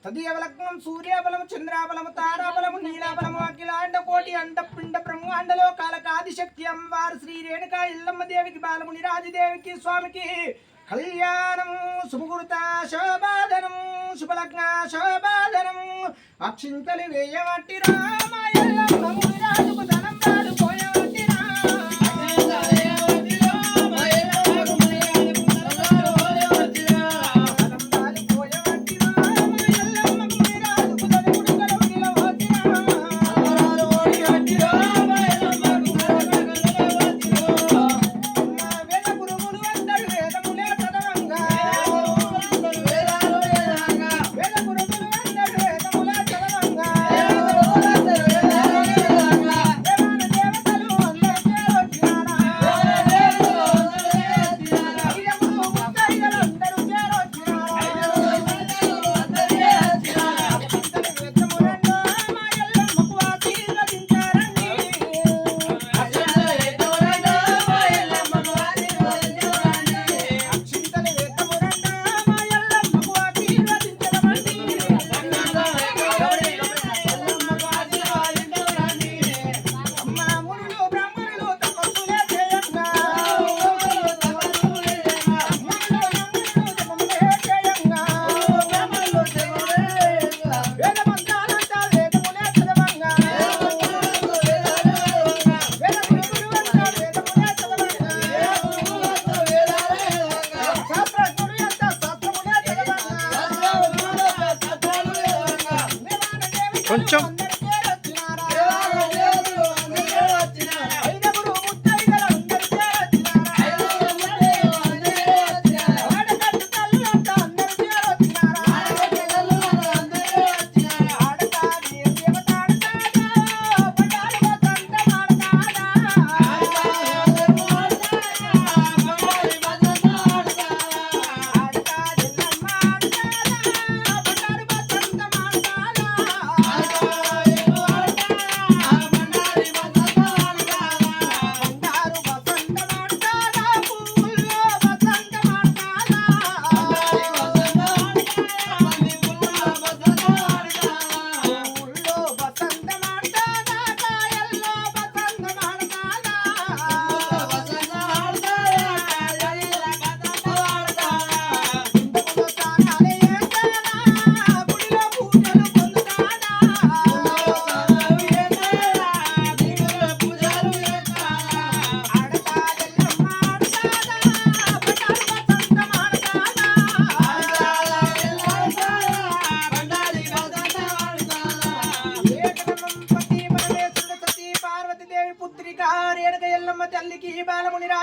తదియవలగ్నం సూర్యబలము చంద్రాబలము తారాబలము నీలాబలము అఖిలాండ కోటి అండ పిండ బ్రహ్మాండలో కాలకాదిశక్తి అమ్మవారు శ్రీ రేణుకా ఎల్లమ్మ దేవికి బాలముని రాజదేవికి స్వామికి కళ్యాణం శుభముహూర్త శోభాదనం శుభలగ్న శోభాదనం అక్షింతలు వేయవట్టి రామ ఎల్లమ్మ ముని రాజుకు ధనం రాడు పోయవట్టి కొంచెం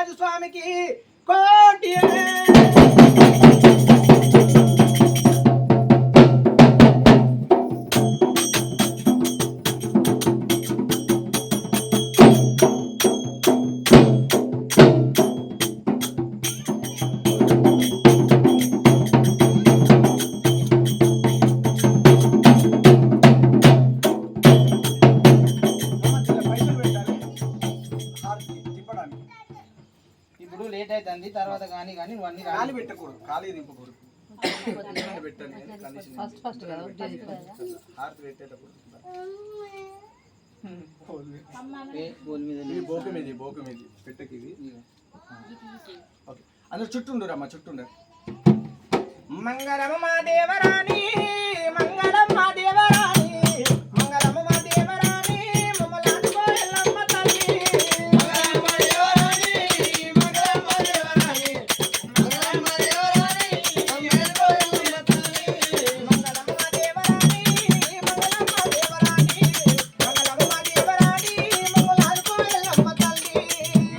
రాజు స్వామికి కోటి ఇప్పుడు లేట్ అవుతుంది తర్వాత కానీ నువ్వు అన్ని ఖాళీ పెట్టకూడదు, ఖాళీ దింపకూడదు. పెట్టాలి హారతి పెట్టేటప్పుడు బోకు మీద పెట్టకి ఇది. ఓకే అందరు చుట్టుండురమ్మా చుట్టుండరు. మంగళమ్మ దేవరాణి మంగళమ్మ దేవరాణి మంగళమ్మ దేవరాణి మమ్మలాడుకో ఎల్లమ్మ తల్లి మంగళమ్మ దేవరాణి మంగళమ్మ దేవరాణి మంగళమ్మ దేవరాణి మమ్మలాడుకో ఎల్లమ్మ తల్లి మంగళమ్మ దేవరాణి మంగళమ్మ దేవరాణి మంగళమ్మ దేవరాణి మమ్మలాడుకో ఎల్లమ్మ తల్లి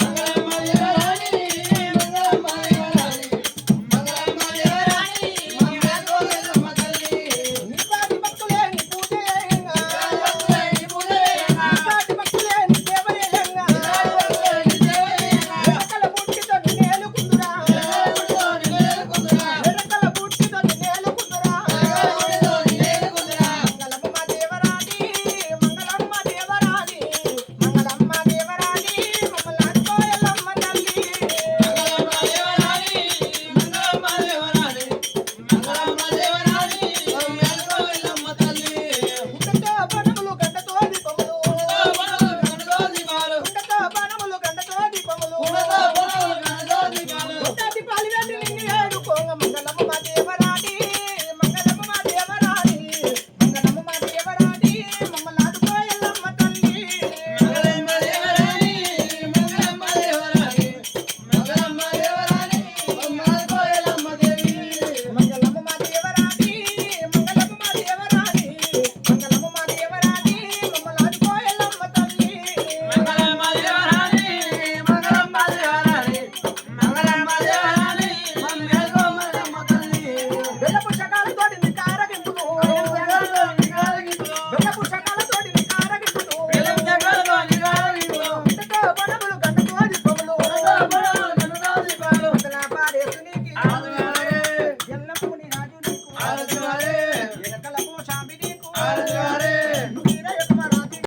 మంగళమ్మ దేవరాణి మంగళమ్మ దేవరాణి మంగళమ్మ దేవరాణి మమ్మలాడుకో ఎల్లమ్మ తల్లి నిపాటి భక్తులేని పూజేయంగా నిపాటి భక్తులేని దేవయేయంగా ఎరకల బుట్టితో నేలుకుందురా ఎరకల బుట్టితో నేలుకుందురా మంగళమ్మ దేవరాణి మంగళమ్మ దేవరాణి మంగళమ్మ దేవరాణి మమ్మలాడుకో ఎల్లమ్మ తల్లి మంగళమ్మ దేవరాణి మంగళమ్మ దేవరాణి మంగళమ్మ దేవరాణి మమ్మలాడుకో ఎల్లమ్మ తల్లి గుండెతో పనములు గంటతో దీపములు గుండెతో పనములు గంటతో దీపములు గుండె పాలి వెండి నిన్ను ఏడుకోంగ మంగళమ్మ దేవరాణి మంగళమ్మ దేవరాణి మంగళమ్మ దేవరాణి మమ్మలాడుకో ఎల్లమ్మ తల్లి మంగళమ్మ దేవరాణి మంగళమ్మ దేవరాణి మంగళమ్మ దేవరాణి మమ్మలాడుకో ఎల్లమ్మ దేవి మంగళమ్మ దేవరాణి మంగళమ్మ దేవరాణి మంగళమ్మ దేవరాణి మమ్మలాడుకో ఎల్లమ్మ తల్లి మంగళమ్మ దేవరాణి మంగళమ్మ దేవరాని మంగళమ్మ దేవరాని మమ్మలాడుకో ఎల్లమ్మ తల్లి బెల్లపు శకాలతోటి నీ కారగింపును బెల్లపు శకాలతోటి నీ కారగింపును గుండెతో పనములు గంటతో దీపములు వందన పాడేసు నీకి ఎల్లమ్మ నీ రాజు నీకు